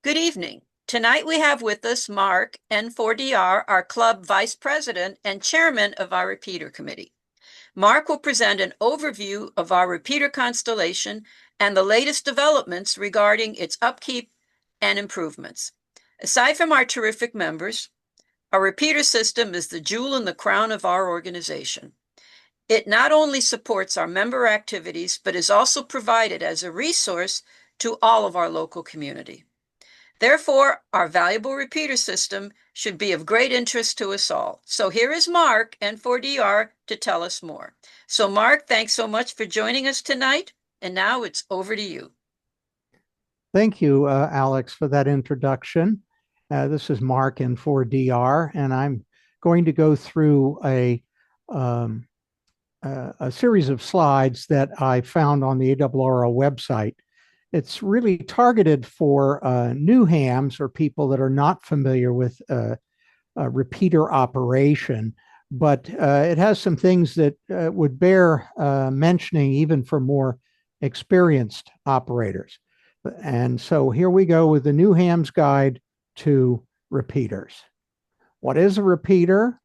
Good evening. Tonight we have with us Mark N4DR, our club vice president and chairman of our repeater committee. Mark will present an overview of our repeater constellation and the latest developments regarding its upkeep and improvements. Aside from our terrific members, our repeater system is the jewel in the crown of our organization. It not only supports our member activities, but is also provided as a resource to all of our local community. Therefore, our valuable repeater system should be of great interest to us all. So here is Mark N4DR to tell us more. So Mark, thanks so much for joining us tonight. And now it's over to you. Thank you, Alex, for that introduction. This is Mark N4DR, and I'm going to go through a series of slides that I found on the ARRL website. It's really targeted for new hams or people that are not familiar with a repeater operation, but it has some things that would bear mentioning even for more experienced operators. And so here we go with the New Ham's Guide to Repeaters. What is a repeater?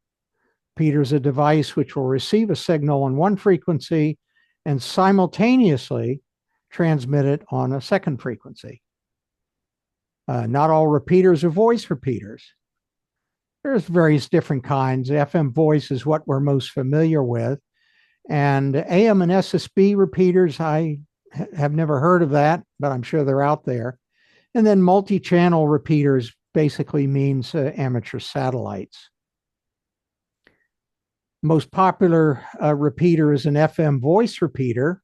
Repeater is a device which will receive a signal on one frequency and simultaneously transmit it on a second frequency. Not all repeaters are voice repeaters. There's various different kinds. FM voice is what we're most familiar with. And AM and SSB repeaters, I have never heard of that, but I'm sure they're out there. And then multi-channel repeaters basically means amateur satellites. Most popular repeater is an FM voice repeater.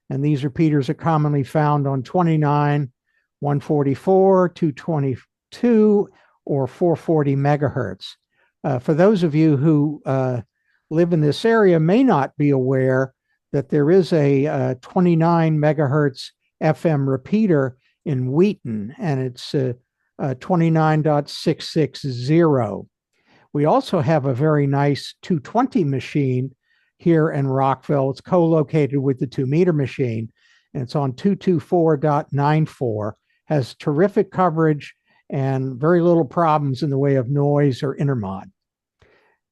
And these repeaters are commonly found on 29, 144, 222, or 440 megahertz. For those of you who live in this area may not be aware that there is a 29 megahertz FM repeater in Wheaton, and it's 29.660. We also have a very nice 220 machine here in Rockville. It's co-located with the 2-meter machine, and it's on 224.94, has terrific coverage and very little problems in the way of noise or intermod.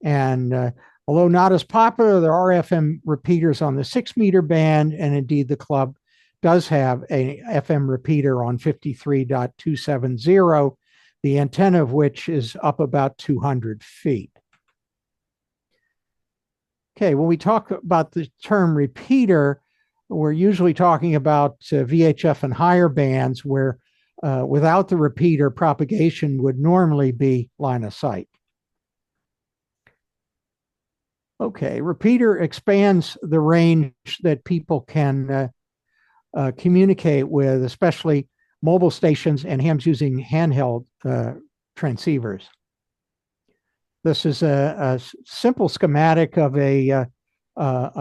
And although not as popular, there are FM repeaters on the 6-meter band, and indeed the club does have a FM repeater on 53.270, the antenna of which is up about 200 feet. Okay, when we talk about the term repeater, we're usually talking about VHF and higher bands where without the repeater, propagation would normally be line of sight. Okay, repeater expands the range that people can communicate with, especially mobile stations and hams using handheld transceivers. This is a simple schematic of a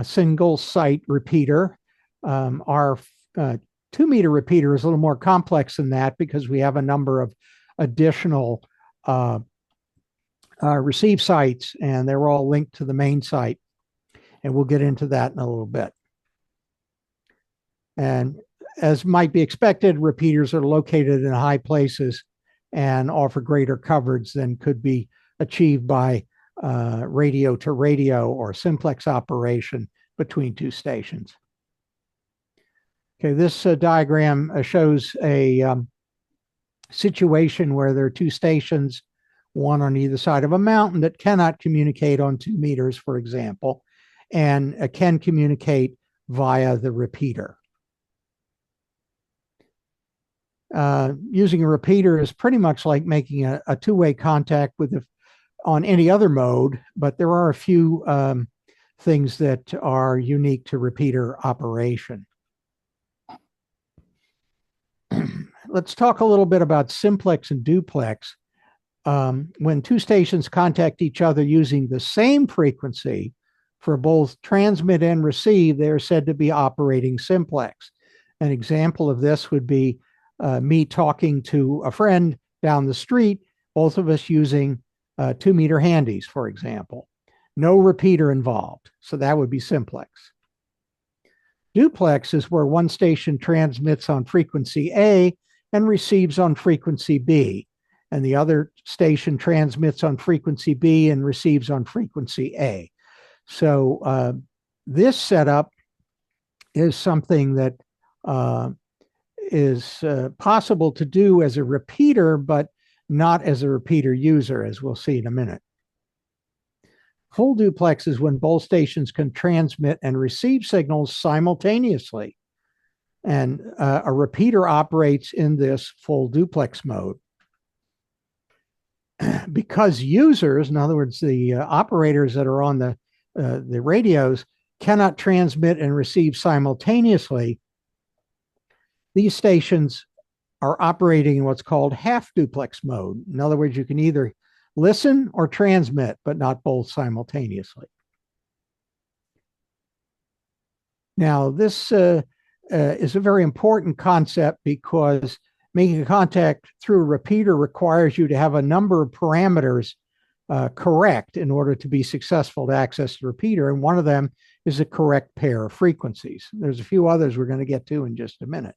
single site repeater. Our 2-meter repeater is a little more complex than that because we have a number of additional receive sites, and they're all linked to the main site. And we'll get into that in a little bit. And as might be expected, repeaters are located in high places and offer greater coverage than could be achieved by radio to radio or simplex operation between two stations. Okay, this diagram shows a situation where there are two stations, one on either side of a mountain, that cannot communicate on 2 meters, for example, and can communicate via the repeater. Using a repeater is pretty much like making a two-way contact with on any other mode, but there are a few things that are unique to repeater operation. Let's talk a little bit about simplex and duplex. When two stations contact each other using the same frequency for both transmit and receive, they are said to be operating simplex. An example of this would be me talking to a friend down the street, both of us using 2-meter handies, for example. No repeater involved, so that would be simplex. Duplex is where one station transmits on frequency A and receives on frequency B. And the other station transmits on frequency B and receives on frequency A. So this setup is something that is possible to do as a repeater, but not as a repeater user, as we'll see in a minute. Full duplex is when both stations can transmit and receive signals simultaneously. And a repeater operates in this full duplex mode. Because users, in other words, the operators that are on the radios, cannot transmit and receive simultaneously, these stations are operating in what's called half duplex mode. In other words, you can either listen or transmit, but not both simultaneously. Now, this is a very important concept because making a contact through a repeater requires you to have a number of parameters correct in order to be successful to access the repeater. And one of them is a correct pair of frequencies. There's a few others we're going to get to in just a minute.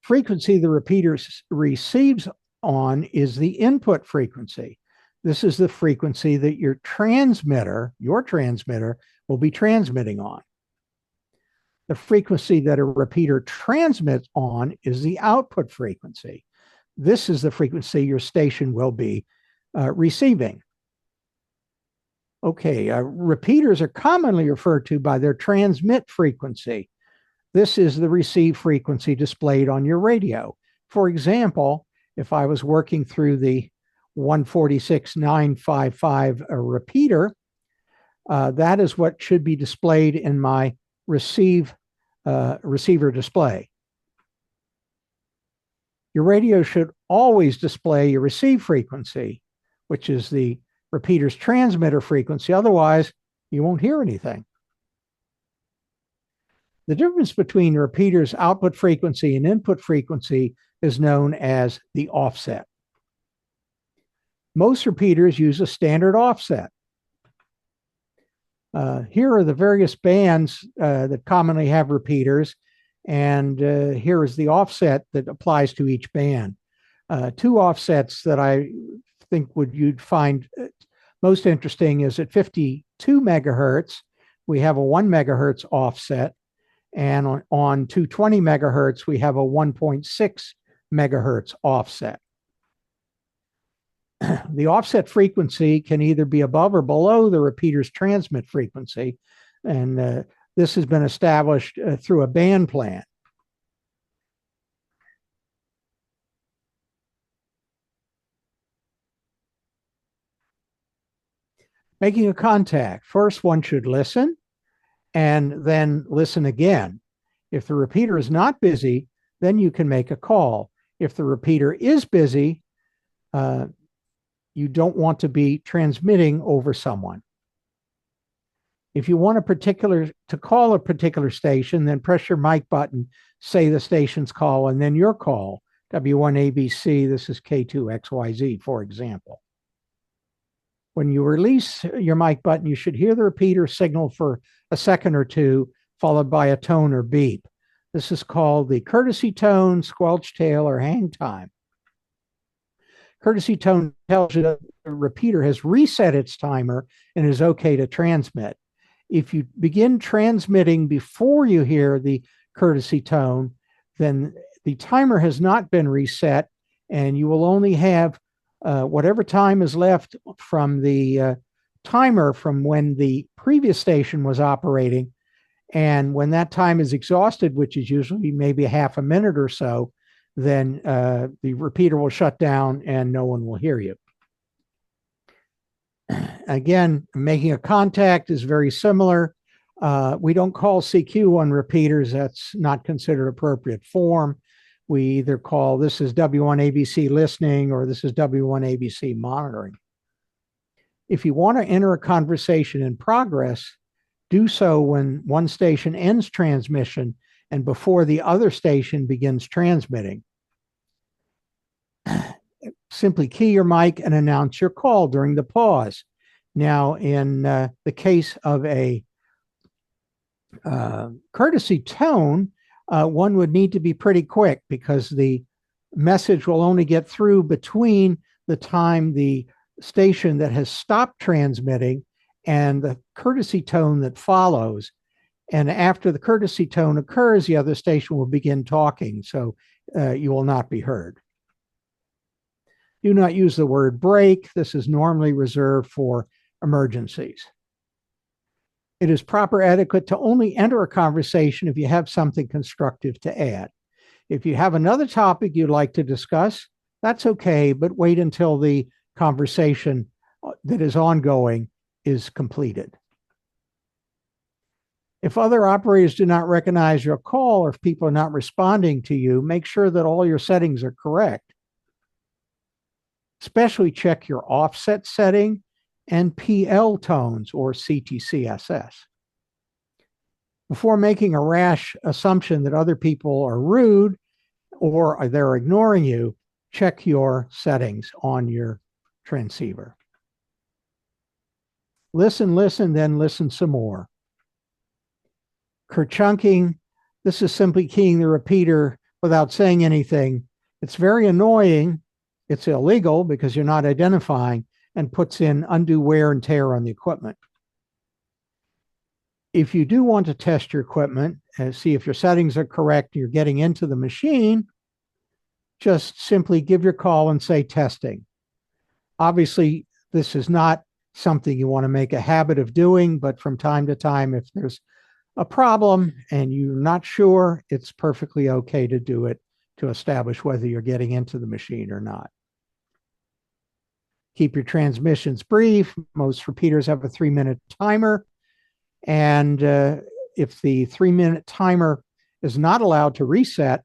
Frequency the repeater receives on is the input frequency. This is the frequency that your transmitter will be transmitting on. The frequency that a repeater transmits on is the output frequency. This is the frequency your station will be receiving. Okay, repeaters are commonly referred to by their transmit frequency. This is the receive frequency displayed on your radio. For example, if I was working through the 146.955 repeater, that is what should be displayed in my receiver display. Your radio should always display your receive frequency, which is the repeater's transmitter frequency. Otherwise, you won't hear anything. The difference between the repeater's output frequency and input frequency is known as the offset. Most repeaters use a standard offset. Here are the various bands that commonly have repeaters, and here is the offset that applies to each band. Two offsets that I think you'd find most interesting is at 52 megahertz, we have a 1 megahertz offset, and on 220 megahertz, we have a 1.6 megahertz offset. The offset frequency can either be above or below the repeater's transmit frequency, and this has been established through a band plan. Making a contact. First, one should listen and then listen again. If the repeater is not busy, then you can make a call. If the repeater is busy, you don't want to be transmitting over someone. If you want to call a particular station, then press your mic button, say the station's call, and then your call. W1ABC, this is K2XYZ, for example. When you release your mic button, you should hear the repeater signal for a second or two, followed by a tone or beep. This is called the courtesy tone, squelch tail, or hang time. Courtesy tone tells you that the repeater has reset its timer and is okay to transmit. If you begin transmitting before you hear the courtesy tone, then the timer has not been reset, and you will only have whatever time is left from the timer from when the previous station was operating. And when that time is exhausted, which is usually maybe a half a minute or so, then the repeater will shut down and no one will hear you. Again, making a contact is very similar. We don't call CQ on repeaters. That's not considered appropriate form. We either call this is W1ABC listening or this is W1ABC monitoring. If you want to enter a conversation in progress, do so when one station ends transmission and before the other station begins transmitting. Simply key your mic and announce your call during the pause. Now, in the case of a courtesy tone, one would need to be pretty quick because the message will only get through between the time the station that has stopped transmitting and the courtesy tone that follows. And after the courtesy tone occurs, the other station will begin talking, so you will not be heard. Do not use the word break. This is normally reserved for emergencies. It is proper etiquette to only enter a conversation if you have something constructive to add. If you have another topic you'd like to discuss, that's okay, but wait until the conversation that is ongoing is completed. If other operators do not recognize your call or if people are not responding to you, make sure that all your settings are correct. Especially check your offset setting and PL tones or CTCSS. Before making a rash assumption that other people are rude or they're ignoring you, check your settings on your transceiver. Listen, then listen some more. Kerchunking, this is simply keying the repeater without saying anything. It's very annoying. It's illegal because you're not identifying and puts in undue wear and tear on the equipment. If you do want to test your equipment and see if your settings are correct, you're getting into the machine, just simply give your call and say testing. Obviously, this is not something you want to make a habit of doing, but from time to time, if there's a problem and you're not sure, it's perfectly okay to do it to establish whether you're getting into the machine or not. Keep your transmissions brief. Most repeaters have a 3-minute timer. And if the 3-minute timer is not allowed to reset,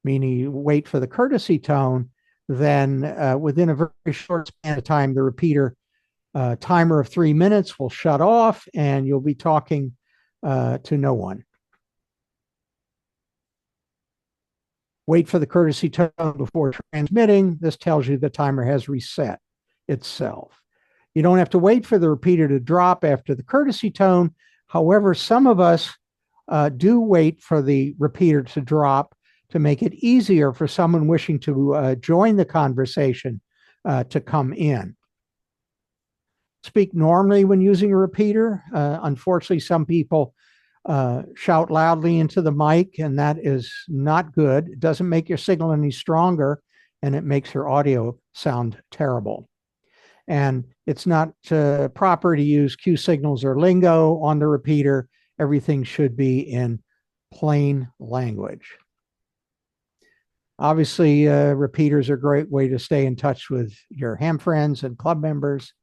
meaning you wait for the courtesy tone, then within a very short span of time, the repeater timer of 3 minutes will shut off and you'll be talking to no one. Wait for the courtesy tone before transmitting. This tells you the timer has reset itself. You don't have to wait for the repeater to drop after the courtesy tone. However, some of us do wait for the repeater to drop to make it easier for someone wishing to join the conversation to come in. Speak normally when using a repeater. Unfortunately, some people shout loudly into the mic, and that is not good. It doesn't make your signal any stronger, and it makes your audio sound terrible. And it's not proper to use Q signals or lingo on the repeater. Everything should be in plain language. Obviously, repeaters are a great way to stay in touch with your ham friends and club members.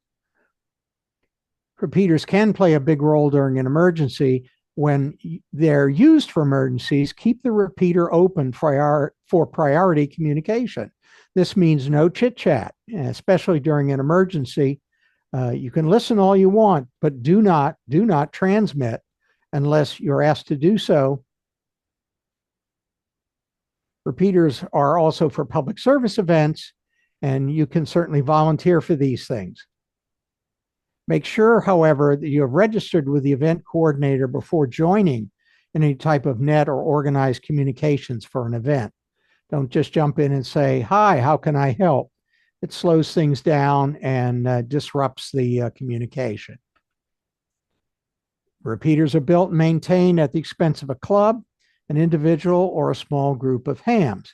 Repeaters can play a big role during an emergency. When they're used for emergencies, keep the repeater open for priority communication. This means no chit chat, especially during an emergency. You can listen all you want, but do not transmit unless you're asked to do so. Repeaters are also for public service events, and you can certainly volunteer for these things. Make sure, however, that you have registered with the event coordinator before joining any type of net or organized communications for an event. Don't just jump in and say, "Hi, how can I help?" It slows things down and disrupts the communication. Repeaters are built and maintained at the expense of a club, an individual, or a small group of hams.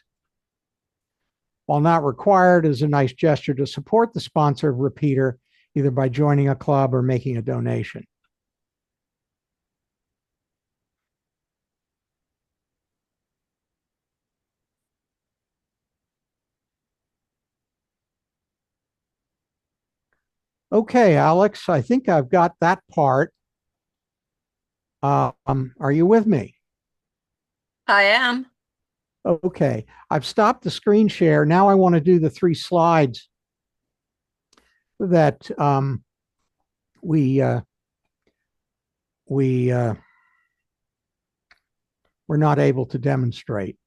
While not required, it is a nice gesture to support the sponsor of repeater, either by joining a club or making a donation. Okay, Alex, I think I've got that part. Are you with me? I am. Okay, I've stopped the screen share. Now I want to do the 3 slides that we were not able to demonstrate.